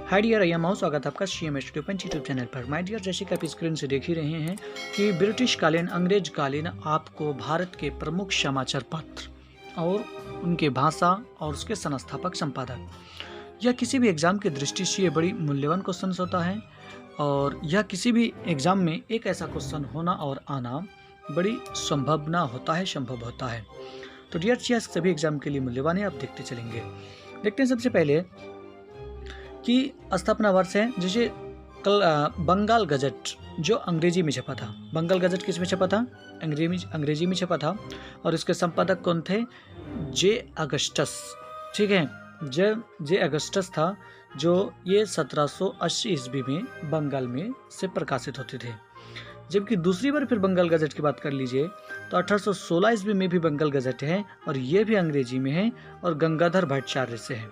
Hi dear, I am Mau. स्वागत है आपका CM studio punch YouTube channel पर। माय डियर, जैसे कि आप स्क्रीन से देख ही रहे हैं कि ब्रिटिश कालीन, अंग्रेज कालीन आपको भारत के प्रमुख समाचार पत्र और उनके भाषा और उसके संस्थापक संपादक, यह किसी भी एग्जाम की दृष्टि से ये बड़ी मूल्यवान क्वेश्चन होता है और यह किसी भी एग्जाम में एक ऐसा क्वेश्चन होना और आना बड़ी संभव होता है। तो डियर, यह सभी एग्जाम के लिए मूल्यवान है। आप देखते चलेंगे। देखते हैं सबसे पहले कि स्थापना वर्ष है। जैसे बंगाल गजट जो अंग्रेजी में छपा था। बंगाल गजट किस में छपा था? अंग्रेजी में छपा था और इसके संपादक कौन थे? जे अगस्टस। ठीक है, जे अगस्टस था, जो ये 1780 ईस्वी में बंगाल में से प्रकाशित होते थे। जबकि दूसरी बार फिर बंगाल गजट की बात कर लीजिए तो 1816 ईस्वी में भी बंगाल गजट है और ये भी अंग्रेजी में है और गंगाधर भट्टाचार्य से है।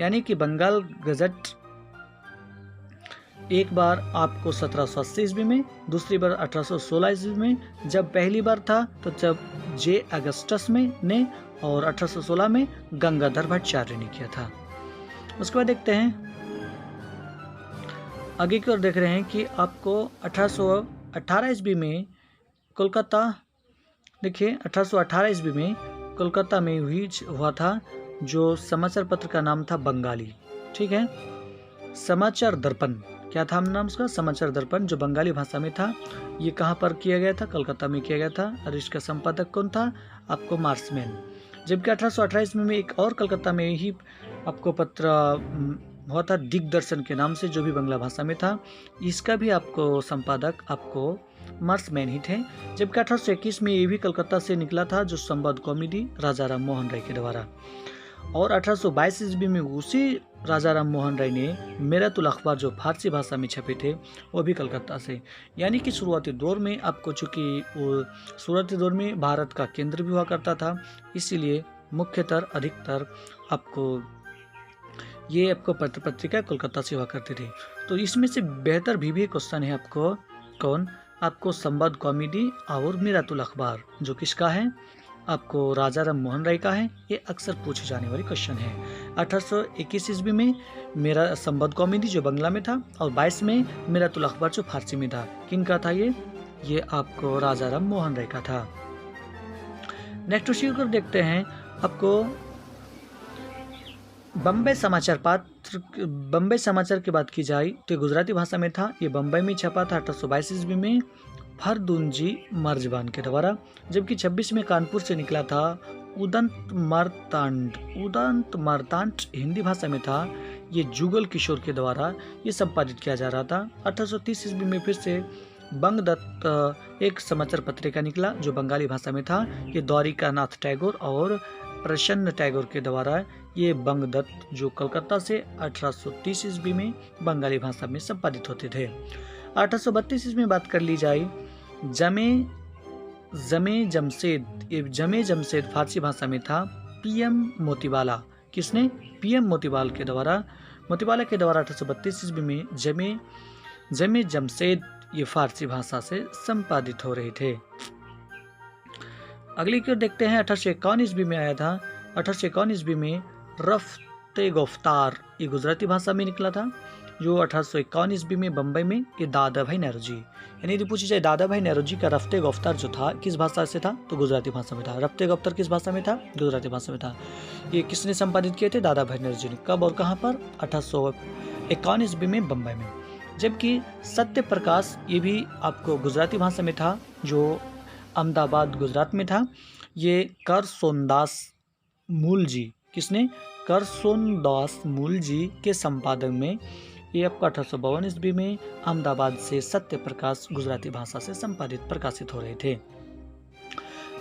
यानी कि बंगाल गजट एक बार आपको 1780 ईस्वी में, दूसरी बार 1816 ईस्वी में। जब पहली बार था तो जब जे अगस्टस में ने और 1816 में गंगाधर भट्टाचार्य ने किया था। उसके बाद देखते हैं आगे की ओर। देख रहे हैं कि आपको 1818 ईस्वी में कोलकाता, देखिए 1818 ईस्वी में कोलकाता में हुआ था जो समाचार पत्र का नाम था बंगाली। ठीक है, समाचार दर्पण। क्या था नाम उसका? समाचार दर्पण, जो बंगाली भाषा में था। ये कहाँ पर किया गया था? कलकत्ता में किया गया था। और इसका संपादक कौन था? आपको मार्समैन। जबकि 1818 ईस्वी में एक और कलकत्ता में ही आपको पत्र हुआ था दिग्दर्शन के नाम से, जो भी बंगला भाषा में था। इसका भी आपको संपादक आपको मार्समैन ही थे। जबकि 1821 में ये भी कलकत्ता से निकला था, जो संवाद कॉमेडी राजा राम मोहन राय के द्वारा। और 1822 ईस्वी में उसी राजा राम मोहन राय ने मेरतुल अखबार, जो फारसी भाषा में छपे थे, वो भी कलकत्ता से। यानी कि शुरुआती दौर में आपको, चूँकि वो शुरुआती दौर में भारत का केंद्र भी हुआ करता था, इसीलिए मुख्यतर अधिकतर आपको ये आपको पत्र पत्रिका कोलकाता से हुआ करती थी। तो इसमें से बेहतर भी क्वेश्चन है आपको कौन? आपको संवाद कॉमेडी और मेरतुल अखबार, जो किसका है? आपको राजा राम मोहन राय का है। ये अक्सर पूछे जाने वाली क्वेश्चन है। 1821 ईस्वी में मेरा संवाद कॉमेडी जो बंगला में था और 22 में मेरतुल अखबार जो फारसी में था। किन का था ये आपको राजा राम मोहन राय का था। नेक्स्ट उसी देखते हैं आपको बम्बई समाचार पत्र। बम्बई समाचार की बात की जाए तो गुजराती भाषा में था। ये बम्बई में छपा था 1822 ईस्वी में फरदुनजी मर्जबान के द्वारा। जबकि 26 में कानपुर से निकला था उदंत मार्तांड हिंदी भाषा में था। ये जुगल किशोर के द्वारा ये संपादित किया जा रहा था। 1830 ईस्वी में फिर से बंगदत्त एक समाचार पत्रिका निकला, जो बंगाली भाषा में था। ये द्वारिका नाथ टैगोर और प्रसन्न टैगोर के द्वारा ये बंगदत्त, जो कलकत्ता से 1830 ईस्वी में बंगाली भाषा में संपादित होते थे। 1832 ईस्वी में बात कर ली जाए, जमे जमशेद फारसी भाषा में था। PM मोतीवाला, किसने? PM मोतीवाला के द्वारा 1832 ईस्वी में जमे जमशेद ये फारसी भाषा से संपादित हो रहे थे। अगली की ओर देखते हैं। 1851 ईस्वी में आया था। 1851 ईस्वी में रफ्ते गुफ्तार ये गुजराती भाषा में निकला था, जो 1851 ईस्वी में बम्बई में ये दादा भाई नेहरू, यानी यदि पूछी जाए दादा भाई नेहरू का रफ्ते गुफ्तार जो था किस भाषा से था, तो गुजराती भाषा में था। रफ्ते गुफ्तार किस भाषा में था? गुजराती भाषा में था। ये किसने संपादित किए थे? दादा भाई नेहरू ने। कब और कहाँ पर? 1851 ईस्वी में बम्बई में। जबकि सत्य प्रकाश ये भी आपको गुजराती भाषा में था, जो अहमदाबाद गुजरात में था। ये करसोनदास मूल जी, किसने? करसोनदास मूल जी के संपादन में ये आपको 1852 ईस्वी में अहमदाबाद से सत्य प्रकाश गुजराती भाषा से संपादित प्रकाशित हो रहे थे।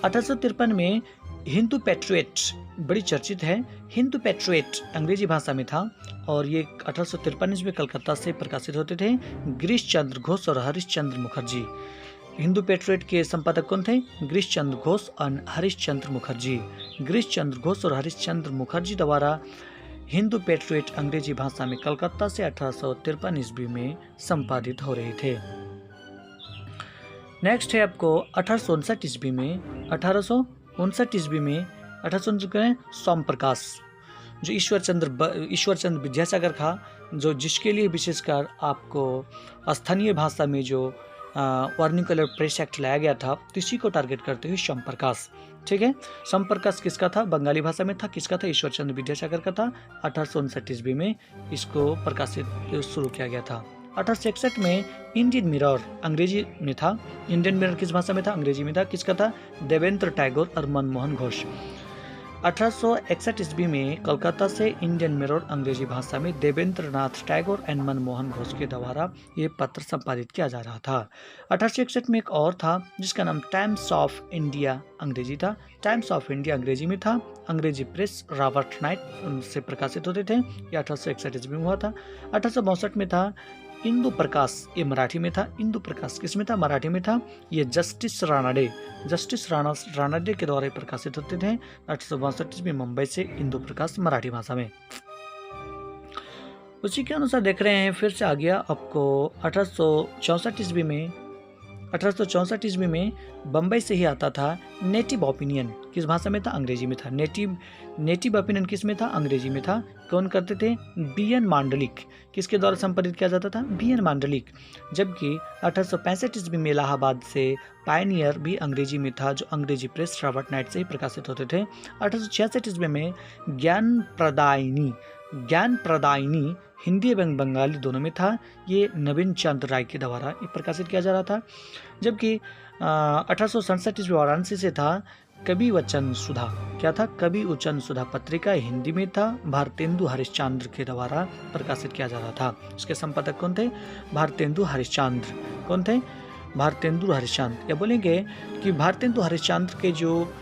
1853 में हिंदू पैट्रियट बड़ी चर्चित है। हिंदू पैट्रियट अंग्रेजी भाषा में था और ये 1853 ईस्वी कलकत्ता से प्रकाशित होते थे। गिरीश चंद्र घोष और हरीश चंद्र मुखर्जी। हिंदू पैट्रियट के संपादक कौन थे? गिरीश चंद्र घोष और हरीश चंद्र मुखर्जी। गिरीश चंद्र घोष और हरीश चंद्र मुखर्जी द्वारा हिंदू पैट्रियट अंग्रेजी भाषा में कलकत्ता से 1853 ईस्वी में संपादित हो रहे थे। नेक्स्ट है आपको 1859 ईस्वी में 1859 ईस्वी में सोम प्रकाश जो ईश्वर चंद्र विद्यासागर था, जो जिसके लिए विशेषकर आपको स्थानीय भाषा में जो वर्निकुलर प्रेस एक्ट लाया गया था, तो इसी को टारगेट करते हुए समप्रकाश, ठीक है। समप्रकाश किसका था? बंगाली भाषा में था। किसका था? ईश्वर चंद्र विद्यासागर का था। 1859 ईस्वी में इसको प्रकाशित शुरू किया गया था। 1861 में इंडियन मिरर अंग्रेजी में था। इंडियन मिरर किस भाषा में था? अंग्रेजी में था। किसका था? देवेंद्र टैगोर और मनमोहन घोष। 1861 ईस्वी में कोलकाता से इंडियन मिरर अंग्रेजी भाषा में देवेंद्र नाथ टैगोर एंड मनमोहन घोष के द्वारा ये पत्र संपादित किया जा रहा था। 1861 में एक और था जिसका नाम टाइम्स ऑफ इंडिया अंग्रेजी था। टाइम्स ऑफ इंडिया अंग्रेजी में था। अंग्रेजी प्रेस रॉबर्ट नाइट से प्रकाशित होते थे। ये 1861 ईस्वी में हुआ था। 1862 में था इंदु प्रकाश, ये मराठी में था। इंदु प्रकाश किस में था? मराठी में था। ये जस्टिस रानाडे के द्वारा प्रकाशित होते थे। 1862 में मुंबई से इंदु प्रकाश मराठी भाषा में। उसी के अनुसार देख रहे हैं, फिर से आ गया आपको 1864 ईस्वी में बम्बई से ही आता था नेटिव ओपिनियन। किस भाषा में था? अंग्रेजी में था। नेटिव ओपिनियन किस में था? अंग्रेजी में था। कौन करते थे? बी.एन. मांडलिक। किसके द्वारा संपादित किया जाता था? बी.एन. मांडलिक। जबकि 1865 ईस्वी में इलाहाबाद से पायनियर भी अंग्रेजी में था, जो अंग्रेजी प्रेस रॉबर्ट नाइट से ही प्रकाशित होते थे। 1866 ईस्वी में ज्ञान प्रदायिनी हिंदी एवं बंगाली दोनों में था। ये नवीन चंद्र राय के द्वारा प्रकाशित किया जा रहा था। जबकि 1867 ईस्वी वाराणसी से था कवि वचन सुधा। क्या था? कवि वचन सुधा पत्रिका हिंदी में था। भारतेंदु हरिश्चंद्र के द्वारा प्रकाशित किया जा रहा था। इसके संपादक कौन थे? भारतेंदु हरिश्चंद्र। कौन थे? भारतेंदु हरिश्चंद्र। या बोलेंगे कि भारतेंदु हरिश्चंद्र के जो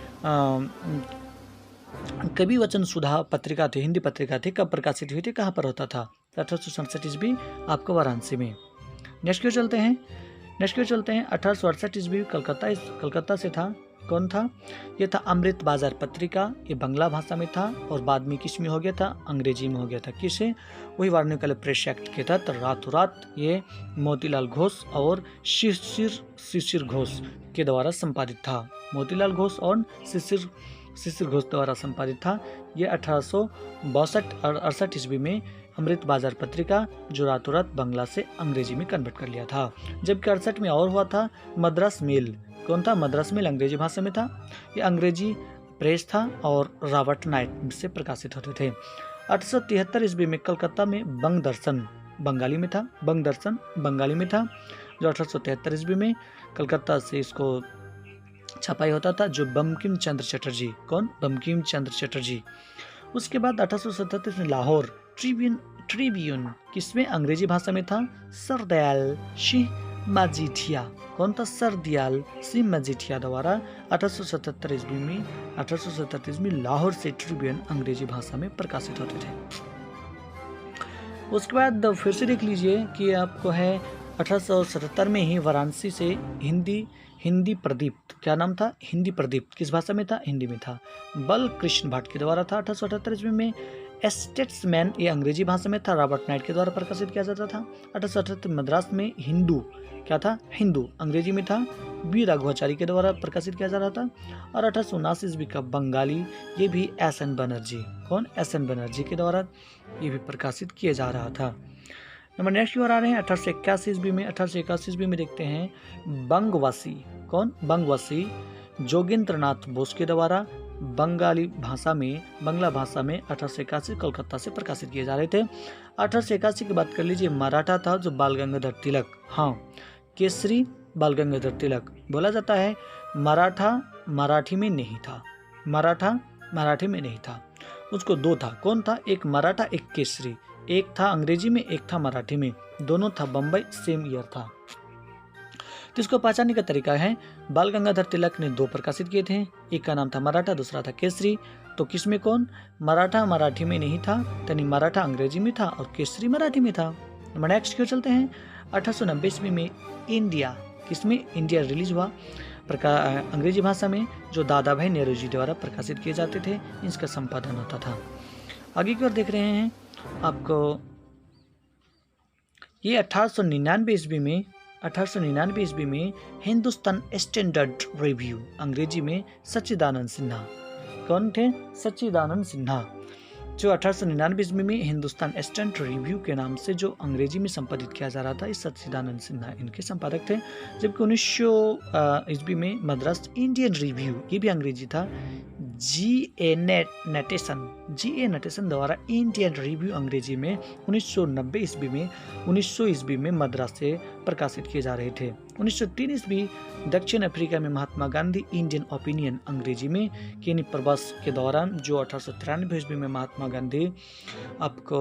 कवि वचन सुधा पत्रिका थी, हिंदी पत्रिका थी, कब प्रकाशित हुई थी? कहाँ पर होता था? 1867 ईस्वी आपको वाराणसी में। नेक्स्ट क्यों चलते हैं 1868 ईस्वी कलकत्ता से था। कौन था? ये था अमृत बाजार पत्रिका। ये बंगला भाषा में था और बाद में किस में हो गया था? अंग्रेजी में हो गया था। किसे? वही वर्निकुलर प्रेस एक्ट के तहत रातों रात ये मोतीलाल घोष और शिशिर घोष के द्वारा संपादित था। मोतीलाल घोष और शिशिर घोष द्वारा संपादित था। ये 1862-68 ईस्वी में अमृत बाजार पत्रिका, जो रातों रात बंगला से अंग्रेजी में कन्वर्ट कर लिया था। जबकि 68 में और हुआ था मद्रास मेल। कौन था? मद्रास मेल अंग्रेजी भाषा में था। ये अंग्रेजी प्रेस था और रॉबर्ट नाइट से प्रकाशित होते थे। 1873 ईस्वी में कलकत्ता में बंग दर्शन बंगाली में था। जो 1873 ईस्वी में कलकत्ता से इसको छपाई होता था, जो बंकिम चंद्र चटर्जी। कौन? बंकिम चंद्र चटर्जी। उसके बाद 1877 में लाहौर ट्रिब्यून किसमें? अंग्रेजी भाषा में था। सरदयाल सिंह मजीठिया। कौन था? सरदयाल सिंह मजीठिया द्वारा 1877 ईस्वी में लाहौर से ट्रिब्यून अंग्रेजी भाषा में प्रकाशित होते थे। उसके बाद फिर से देख लीजिए कि आपको है 1877 में ही वाराणसी से हिंदी प्रदीप्त। क्या नाम था? हिंदी प्रदीप्त। किस भाषा में था? हिंदी में था। बल कृष्ण भट्ट के द्वारा था। 1878 ईस्वी में स्टेट्समैन, ये अंग्रेजी भाषा में था, रॉबर्ट नाइट के द्वारा प्रकाशित किया जाता था। 1878 मद्रास में हिंदू। क्या था? हिंदू अंग्रेजी में था। बी राघवाचारी के द्वारा प्रकाशित किया जा रहा था। और 1879 ईस्वी का बंगाली, ये भी एस.एन. बनर्जी। कौन? एस.एन. बनर्जी के द्वारा ये भी प्रकाशित किया जा रहा था। नंबर नेक्स्ट की ओर आ रहे हैं 1881 ईस्वी में देखते हैं बंगवासी। कौन? बंगवासी जोगेंद्र नाथ बोस के द्वारा बंगला भाषा में 1881 कोलकाता से प्रकाशित किए जा रहे थे। 1881 की बात कर लीजिए। मराठा था जो बाल गंगाधर तिलक। हाँ, केसरी बाल गंगाधर तिलक बोला जाता है। मराठी में नहीं था। उसको दो था। कौन था? एक मराठा, एक केसरी। एक था अंग्रेजी में, एक था मराठी में। दोनों था बम्बई, सेम ईयर था। तो इसको पहचानने का तरीका है, बाल गंगाधर तिलक ने दो प्रकाशित किए थे। एक का नाम था मराठा, दूसरा था केसरी। तो किसमें कौन? मराठा मराठी में नहीं था, यानी मराठा अंग्रेजी में था और केसरी मराठी में था। नेक्स्ट क्यों चलते हैं 1890 ईस्वी में इंडिया। किसमें? इंडिया रिलीज हुआ अंग्रेजी भाषा में, जो दादा भाई नेहरू द्वारा प्रकाशित किए जाते थे। इसका संपादन होता था। आगे की ओर देख रहे हैं आपको, ये 1899 ईस्वी में हिंदुस्तान स्टैंडर्ड रिव्यू अंग्रेजी में सच्चिदानंद सिन्हा। कौन थे? सच्चिदानंद सिन्हा। जो 1899 ईस्वी में हिंदुस्तान स्टैंड रिव्यू के नाम से जो अंग्रेजी में संपादित किया जा रहा था, इस सच्चिदानंद सिन्हा इनके संपादक थे। जबकि 1900 ईस्वी में मद्रास इंडियन रिव्यू, ये भी अंग्रेजी था, जी.ए. नटेसन द्वारा इंडियन रिव्यू अंग्रेजी में 1990 ईस्वी में 1900 ईस्वी में मद्रास से प्रकाशित किए जा रहे थे। 1903 ईस्वी दक्षिण अफ्रीका में महात्मा गांधी इंडियन ओपिनियन अंग्रेजी में केनी प्रवास के दौरान, जो 1893 ईस्वी में महात्मा गांधी आपको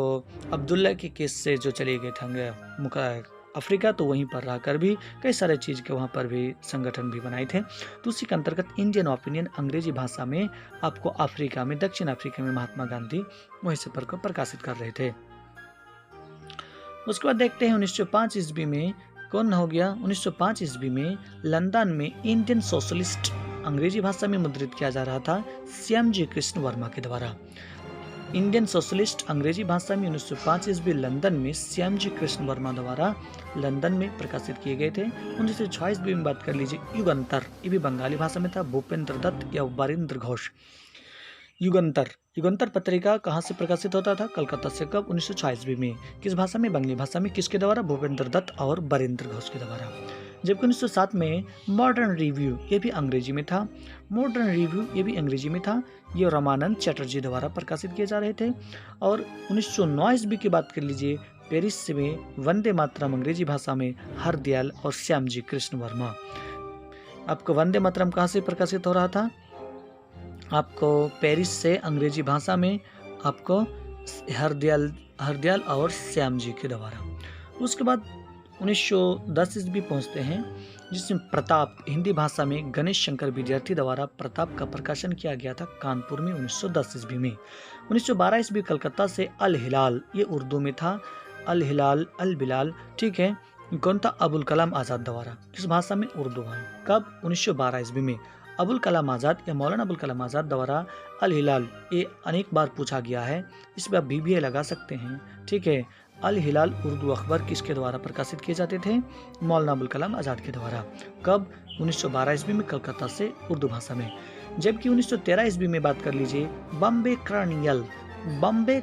अब्दुल्ला के केस से जो चले गए थे अफ्रीका, तो वहीं पर रहकर भी कई सारे चीज़ के वहाँ पर भी संगठन भी बनाए थे। तो उसी के अंतर्गत इंडियन ओपिनियन अंग्रेजी भाषा में आपको अफ्रीका में, दक्षिण अफ्रीका में महात्मा गांधी वहीं से प्रकाशित कर रहे थे। उसके बाद देखते हैं 1905 ईस्वी में कौन हो गया। 1905 ईस्वी में लंदन में इंडियन सोशलिस्ट अंग्रेजी भाषा में मुद्रित किया जा रहा था श्यामजी कृष्ण वर्मा के द्वारा। इंडियन सोशलिस्ट अंग्रेजी भाषा में 1905 ईस्वी लंदन में श्यामजी कृष्ण वर्मा द्वारा लंदन में प्रकाशित किए गए थे। 1906 ईस्वी में बात कर लीजिए युगंतर, ये भी बंगाली भाषा में था, भूपेंद्र दत्त या बरिंद्र घोष। युगंतर पत्रिका कहाँ से प्रकाशित होता था? कलकत्ता से। कब? 1906 ईस्वी में। किस भाषा में? बंगाली भाषा में। किसके द्वारा? भूपेंद्र दत्त और बरिंद्र घोष के द्वारा। जबकि 1907 में मॉडर्न रिव्यू, ये भी अंग्रेजी में था, ये रामानंद चटर्जी द्वारा प्रकाशित किए जा रहे थे। और 1909 ईस्वी की बात कर लीजिए, पेरिस में वंदे मातरम अंग्रेजी भाषा में हरदयाल और श्यामजी कृष्ण वर्मा। आपको वंदे मातरम कहाँ से प्रकाशित हो रहा था? आपको पेरिस से अंग्रेजी भाषा में आपको हरदयाल और श्यामजी के द्वारा। उसके बाद 1910 ईस्वी पहुँचते हैं, जिसमें प्रताप, हिंदी भाषा में गणेश शंकर विद्यार्थी द्वारा प्रताप का प्रकाशन किया गया था कानपुर में 1910 ईस्वी में। 1912 ईस्वी कलकत्ता से अल हिलाल, ये उर्दू में था, अल हिलाल अल बिलाल, ठीक है, कौन था? अबुल कलाम आज़ाद द्वारा। किस भाषा में? उर्दू में। कब? 1912 ईस्वी में। अबुल कलाम आज़ाद या मौलाना अबुल कलाम आज़ाद द्वारा अल हिलाल, ये अनेक बार पूछा गया है, इस पर आप BBA लगा सकते हैं, ठीक है। अल हिलाल उर्दू अखबार किसके द्वारा प्रकाशित किए जाते थे? मौलाना अबुल कलाम आज़ाद के द्वारा। कब? 1912 ईस्वी में कलकत्ता से उर्दू भाषा में। जबकि 1913 ईस्वी में बात कर लीजिए, बॉम्बे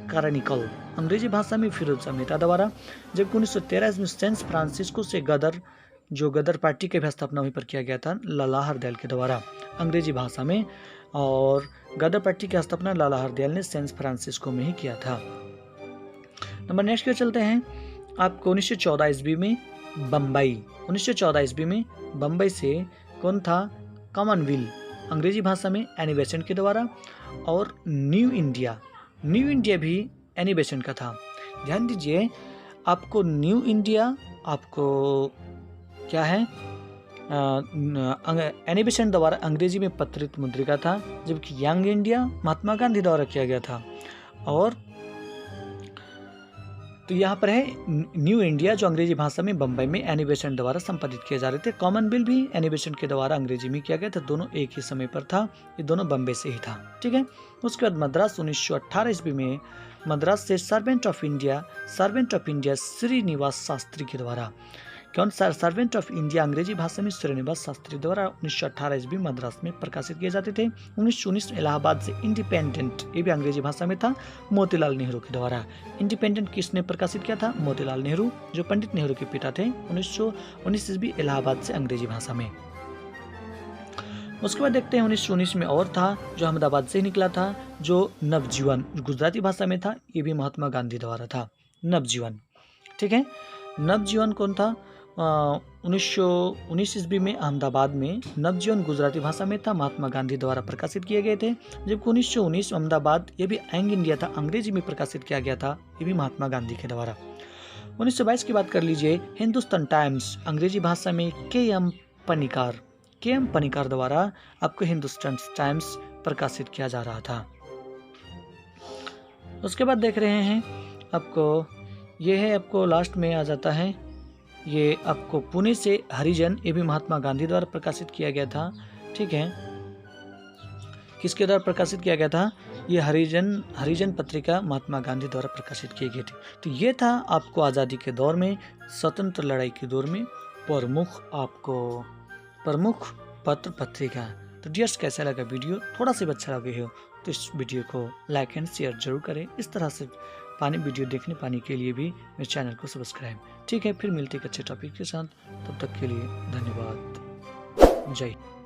क्रॉनिकल अंग्रेजी भाषा में फिरोज शाह मेहता द्वारा। जबकि 1913 ईस्वी में सैन फ्रांसिस्को से गदर पार्टी की भी स्थापना वहीं पर किया गया था लाला हरदयाल के द्वारा अंग्रेजी भाषा में, और गदर पार्टी की स्थापना लाला हरदयाल ने सैन फ्रांसिस्को में ही किया था। नंबर नेक्स्ट पे चलते हैं। आपको 1914 ईस्वी में बम्बई, 1914 ईस्वी में बम्बई से कौन था? कॉमनवेल्थ अंग्रेजी भाषा में एनी बेसेंट के द्वारा। और न्यू इंडिया भी एनी बेसेंट का था। ध्यान दीजिए, आपको न्यू इंडिया आपको क्या है? एनी बेसेंट द्वारा अंग्रेजी में पत्रित मुद्रिका था, जबकि यंग इंडिया महात्मा गांधी द्वारा किया गया था। और तो यहाँ पर है न्यू इंडिया, जो अंग्रेजी भाषा में बम्बई में एनी बेसेंट द्वारा संपादित किए जा रहे थे। कॉमनवेल्थ भी एनी बेसेंट के द्वारा अंग्रेजी में किया गया था, दोनों एक ही समय पर था, ये दोनों बम्बई से ही था, ठीक है। उसके बाद मद्रास 1918 ईस्वी में मद्रास से servant of India Srinivasa Sastri के द्वारा। कौन? सर्वेंट ऑफ इंडिया अंग्रेजी भाषा में श्रीनिवास शास्त्री द्वारा 1918 ईस्वी मद्रास में प्रकाशित किए जाते थे। 1919 इलाहाबाद से इंडिपेंडेंट, ये भी अंग्रेजी भाषा में था, मोतीलाल नेहरू के द्वारा। इंडिपेंडेंट किसने प्रकाशित किया था? मोतीलाल नेहरू, जो पंडित नेहरू के पिता थे। 1919 ईस्वी इलाहाबाद से अंग्रेजी भाषा में। उसके बाद देखते हैं 1919 में और था, जो अहमदाबाद से निकला था, जो नवजीवन गुजराती भाषा में था, ये भी महात्मा गांधी द्वारा था, नवजीवन, ठीक है। नवजीवन कौन था? 1919 ईस्वी में अहमदाबाद में नवजीवन गुजराती भाषा में था, महात्मा गांधी द्वारा प्रकाशित किए गए थे। जबकि 1919 अहमदाबाद, ये भी यंग इंडिया था, अंग्रेजी में प्रकाशित किया गया था, ये भी महात्मा गांधी के द्वारा। 1922 की बात कर लीजिए, हिंदुस्तान टाइम्स अंग्रेजी भाषा में के.एम. पनिकार द्वारा आपको हिंदुस्तान टाइम्स प्रकाशित किया जा रहा था। उसके बाद देख रहे हैं आपको, ये है आपको लास्ट में आ जाता है, ये आपको पुणे से हरिजन, ये भी महात्मा गांधी द्वारा प्रकाशित किया गया था, ठीक है। किसके द्वारा प्रकाशित किया गया था? ये हरिजन पत्रिका महात्मा गांधी द्वारा प्रकाशित की गई थी। तो ये था आपको आज़ादी के दौर में, स्वतंत्र लड़ाई के दौर में प्रमुख पत्र पत्रिका। तो डियर्स, कैसा लगा वीडियो? थोड़ा सा भी अच्छा लगे हो तो इस वीडियो को लाइक एंड शेयर जरूर करें। इस तरह से वीडियो देखने पाने के लिए भी मेरे चैनल को सब्सक्राइब। ठीक है, फिर मिलते एक अच्छे टॉपिक के साथ। तब तक के लिए धन्यवाद। जय हिंद।